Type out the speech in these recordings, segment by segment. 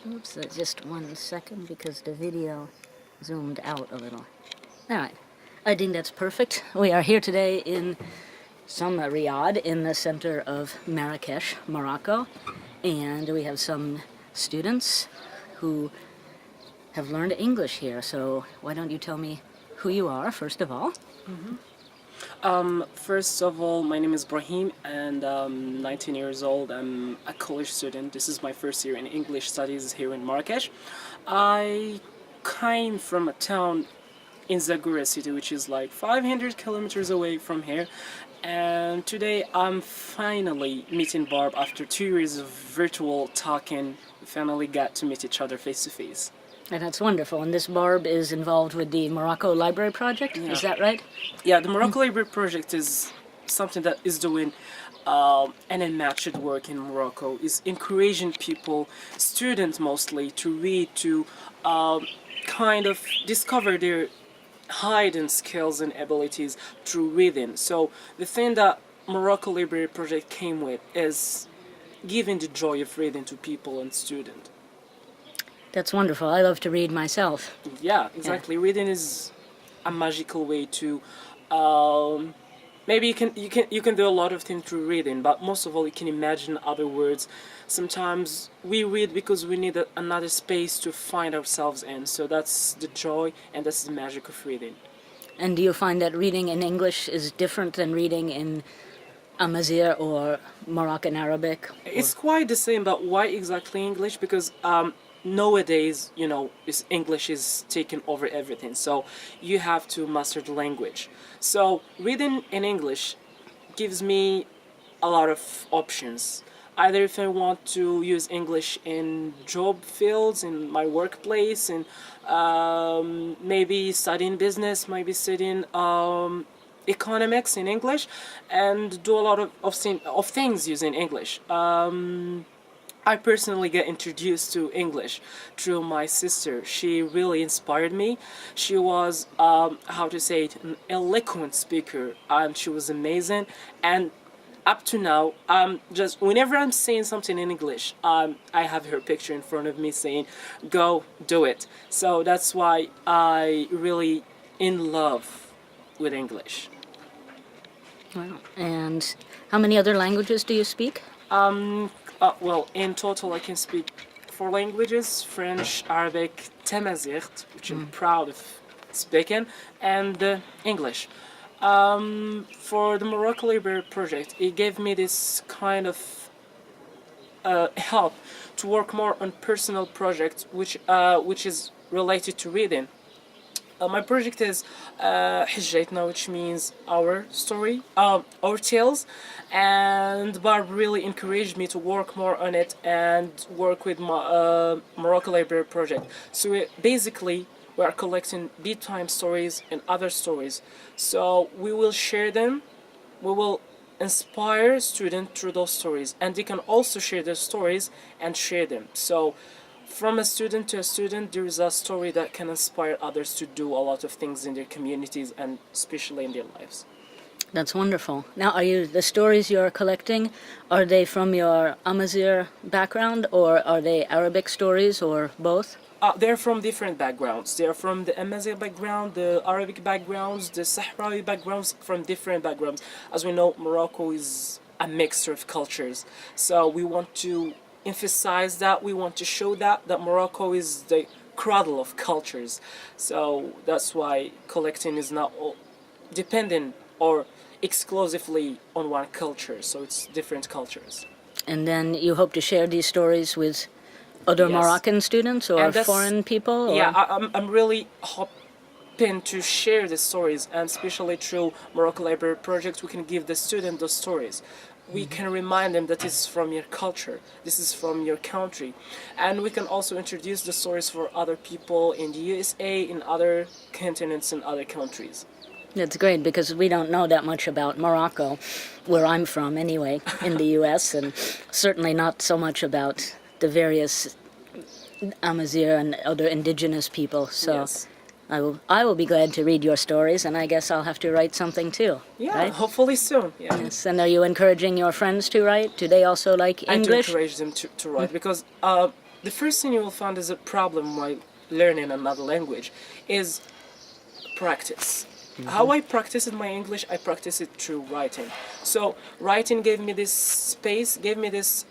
Oops, just 1 second because the video zoomed out a little. All right, I think that's perfect. We are here today in some Riyadh in the center of Marrakesh, Morocco, and we have some students who have learned English here. So why don't you tell me who you are, first of all? First of all, my name is Brahim and I'm 19 years old. I'm a college student. This is my first year in English studies here in Marrakesh. I came from a town in Zagora city, which is like 500 kilometers away from here. And today I'm finally meeting Barb after 2 years of virtual talking. We finally got to meet each other face to face. And that's wonderful. And this Barb is involved with the Morocco Library Project, Yeah. is that right? Yeah, the Morocco Library Project is something that is doing an unmatched work in Morocco, is encouraging people, students mostly, to read, to kind of discover their hidden skills and abilities through reading. So the thing that Morocco Library Project came with is giving the joy of reading to people and students. That's wonderful. I love to read myself. Yeah, exactly. Reading is a magical way to maybe you can do a lot of things through reading, but most of all you can imagine other words. Sometimes we read because we need another space to find ourselves in. So that's the joy and that's the magic of reading. And do you find that reading in English is different than reading in Amazigh or Moroccan Arabic? It's quite the same, but why exactly English? Because nowadays, English is taking over everything. So you have to master the language. So reading in English gives me a lot of options. Either if I want to use English in job fields, in my workplace, and maybe studying business, maybe studying economics in English, and do a lot of things using English. I personally get introduced to English through my sister. She really inspired me. She was, how to say it, an eloquent speaker, and she was amazing. And up to now, just whenever I'm saying something in English, I have her picture in front of me saying, "Go do it." So that's why I really in love with English. Wow. And how many other languages do you speak? Well, in total, I can speak 4 languages: French, Arabic, Tamazight, which I'm proud of speaking, and English. For the Morocco Library Project, it gave me this kind of help to work more on personal projects, which is related to reading. My project is Hijjatna, which means our story, our tales, and Barb really encouraged me to work more on it and work with my Morocco Library Project. So basically, we are collecting bedtime stories and other stories. So we will share them, we will inspire students through those stories, and they can also share their stories and share them. So from a student to a student, there is a story that can inspire others to do a lot of things in their communities and especially in their lives. That's wonderful. Now, the stories you're collecting, are they from your Amazigh background, or are they Arabic stories, or both? They're from different backgrounds. They're from the Amazigh background, the Arabic backgrounds, the Sahrawi backgrounds, from different backgrounds. As we know, Morocco is a mixture of cultures. So we want to emphasize that, we want to show that Morocco is the cradle of cultures. So that's why collecting is not dependent or exclusively on one culture. So it's different cultures. And then you hope to share these stories with other Yes. Moroccan students or And foreign people? Or? Yeah, I'm really hoping to share the stories, and especially through Morocco Library Project, we can give the student those stories. We can remind them that this is from your culture, this is from your country, and we can also introduce the stories for other people in the USA, in other continents, in other countries. That's great, because we don't know that much about Morocco, where I'm from anyway, in the U.S., and certainly not so much about the various Amazigh and other indigenous people. So Yes. I will be glad to read your stories, and I guess I'll have to write something too. Yeah, right? hopefully soon. Yeah. Yes. And are you encouraging your friends to write? Do they also like I do English? encourage them to write because the first thing you will find is a problem while learning another language is practice. How I practice my English, I practice it through writing. So writing gave me this space, gave me this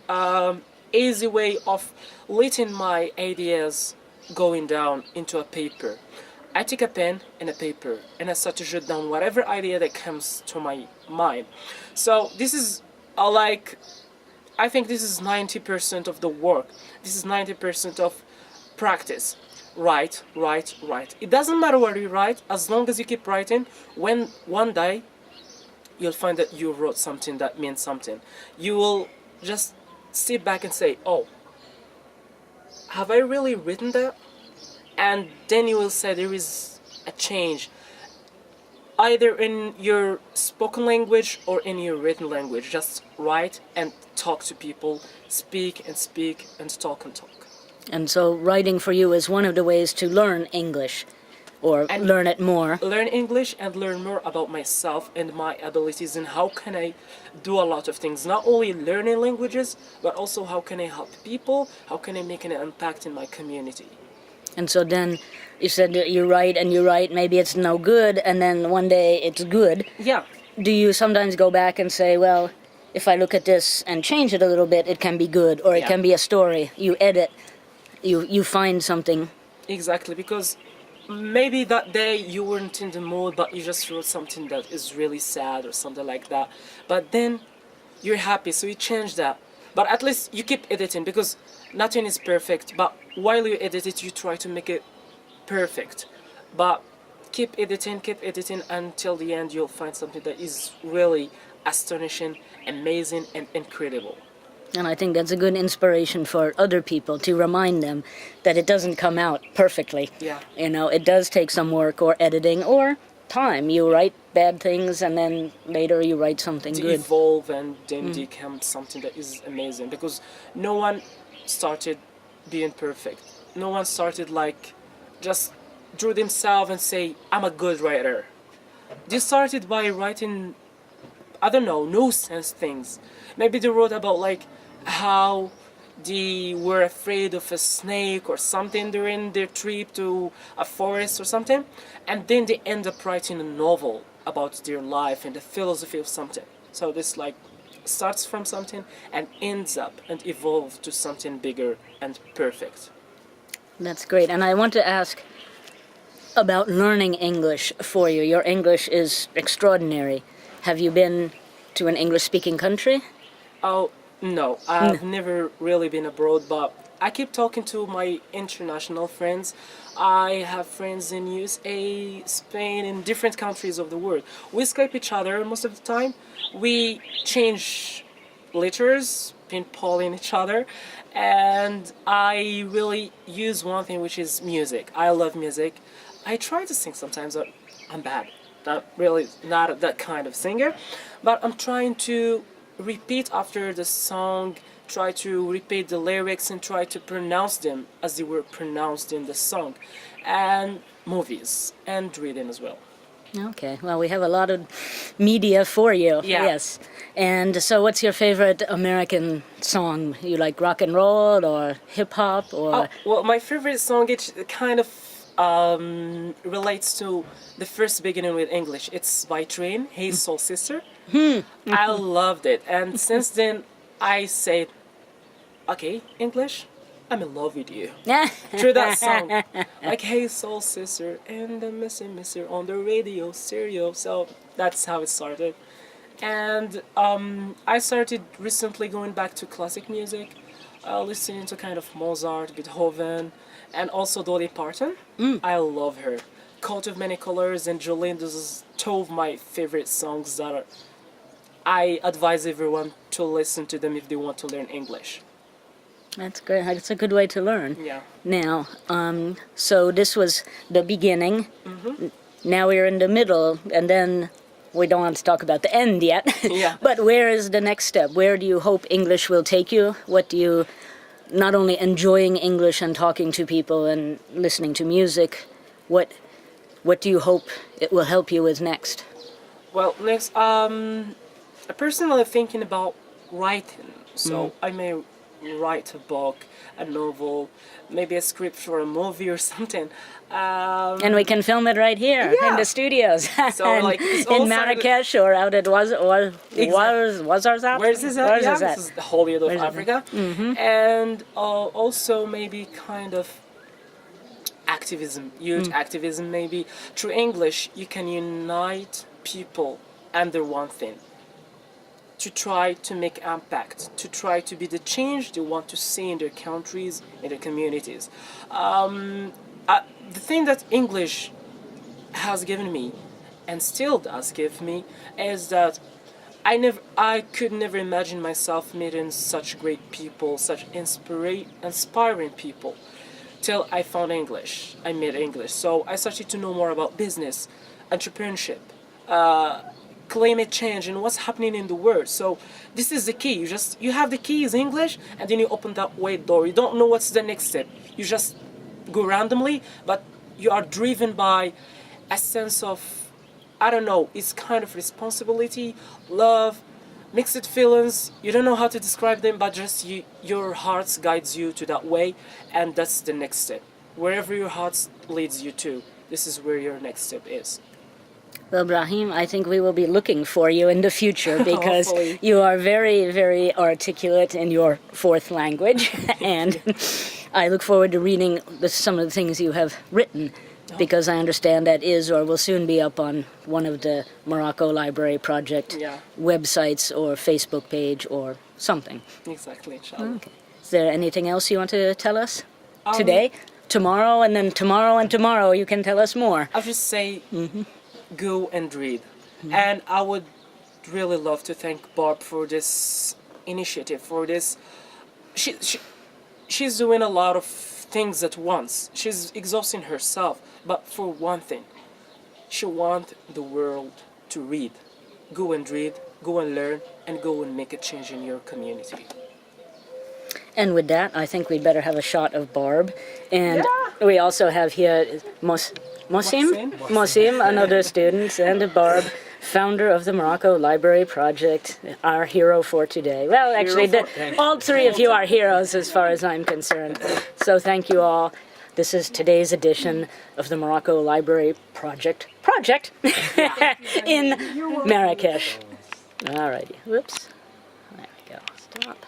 easy way of letting my ideas going down into a paper. I take a pen and a paper and I start to jot down whatever idea that comes to my mind. So this is like, I think this is 90% of the work. This is 90% of practice. Write, write, write. It doesn't matter what you write, as long as you keep writing. When one day you'll find that you wrote something that means something, you will just sit back and say, "Oh, have I really written that?" And then you will say there is a change, either in your spoken language or in your written language. Just write and talk to people, speak and talk and talk. And so writing for you is one of the ways to learn English, or And learn it more. Learn English and learn more about myself and my abilities and how can I do a lot of things. Not only learning languages, but also how can I help people, how can I make an impact in my community. And so then you said that you write and you write, maybe it's no good, and then one day it's good. Yeah, Do you sometimes go back and say, well, if I look at this and change it a little bit, it can be good, or it Yeah. can be a story. You edit, you find something. exactly, because maybe that day you weren't in the mood, but you just wrote something that is really sad or something like that. But then you're happy, so you change that. But at least you keep editing, because nothing is perfect. But while you edit it, you try to make it perfect. But keep editing until the end. You'll find something that is really astonishing, amazing, and incredible. And I think that's a good inspiration for other people, to remind them that it doesn't come out perfectly. Yeah. You know, it does take some work or editing or time. You write bad things and then later you write something To good. evolve and then become something that is amazing, because no one started being perfect. No one started like just drew themselves and say, I'm a good writer. They started by writing, I don't know, no sense things. Maybe they wrote about like how they were afraid of a snake or something during their trip to a forest or something, and then they end up writing a novel about their life and the philosophy of something. So this like starts from something and ends up and evolves to something bigger and perfect. That's great. And I want to ask about learning English for you. Your English is extraordinary. Have you been to an English-speaking country? Oh, no, I've never really been abroad, but I keep talking to my international friends. I have friends in USA, Spain, in different countries of the world. We Skype each other most of the time. We change letters, pinballing each other, and I really use one thing, which is music. I love music. I try to sing sometimes, but I'm bad. Not that kind of singer, but I'm trying to repeat after the song, try to repeat the lyrics and try to pronounce them as they were pronounced in the song, and movies and reading as well. Okay, well, we have a lot of media for you. Yeah. Yes. And so what's your favorite American song? You like rock and roll or hip hop or... Oh, well, my favorite song, it kind of relates to the first beginning with English. It's by Train, Hey Soul Sister. I loved it, and since then I said, okay, English, I'm in love with you. Through that song, like Hey Soul Sister and the Missing Mister on the radio stereo. So that's how it started. And I started recently going back to classic music, listening to kind of Mozart, Beethoven, and also Dolly Parton. I love her. Coat of Many Colors and Jolene, this is two of my favorite songs that are, I advise everyone to listen to them if they want to learn English. That's great. It's a good way to learn. Yeah. Now, so this was the beginning. Now we're in the middle, and then we don't want to talk about the end yet. Yeah. But where is the next step? Where do you hope English will take you? What do you, not only enjoying English and talking to people and listening to music, what do you hope it will help you with next? Well, next, I'm personally thinking about writing. So I may write a book, a novel, maybe a script for a movie or something. And we can film it right here in Yeah. the studios. So, And like, it's in all Marrakesh or out at Ouarzazate? Where is this at? Where is Yeah, this at? this is the Hollywood of Where's it? Africa. And also maybe kind of activism, youth activism maybe. Through English, you can unite people under one thing. To try to make impact, to try to be the change they want to see in their countries, in their communities. The thing that English has given me, and still does give me, is that I could never imagine myself meeting such great people, such inspiring people, till I found English. I met English, so I started to know more about business, entrepreneurship, climate change, and what's happening in the world. So this is the key. You have the key is English, and then you open that way door. You don't know what's the next step. You just go randomly, but you are driven by a sense of, I don't know, it's kind of responsibility, love, mixed feelings. You don't know how to describe them, but just your heart guides you to that way, and that's the next step. Wherever your heart leads you to, this is where your next step is. Well, Brahim, I think we will be looking for you in the future because Hopefully. you are very, very articulate in your fourth language, and I look forward to reading some of the things you have written, because I understand that is or will soon be up on one of the Morocco Library Project websites or Facebook page or something. Exactly, inshallah. Okay. Is there anything else you want to tell us today? Tomorrow, and then tomorrow and tomorrow you can tell us more. I'll just say, go and read. And I would really love to thank Barb for this initiative, for this. She's doing a lot of things at once. She's exhausting herself, but for one thing, she wants the world to read. Go and read, go and learn, and go and make a change in your community. And with that, I think we'd better have a shot of Barb. And we also have here Mosim, another student, and Barb, founder of the Morocco Library Project, our hero for today. Well, actually, all three of you are heroes as far as I'm concerned. So thank you all. This is today's edition of the Morocco Library Project in Marrakesh. All righty. Whoops. There we go. Stop.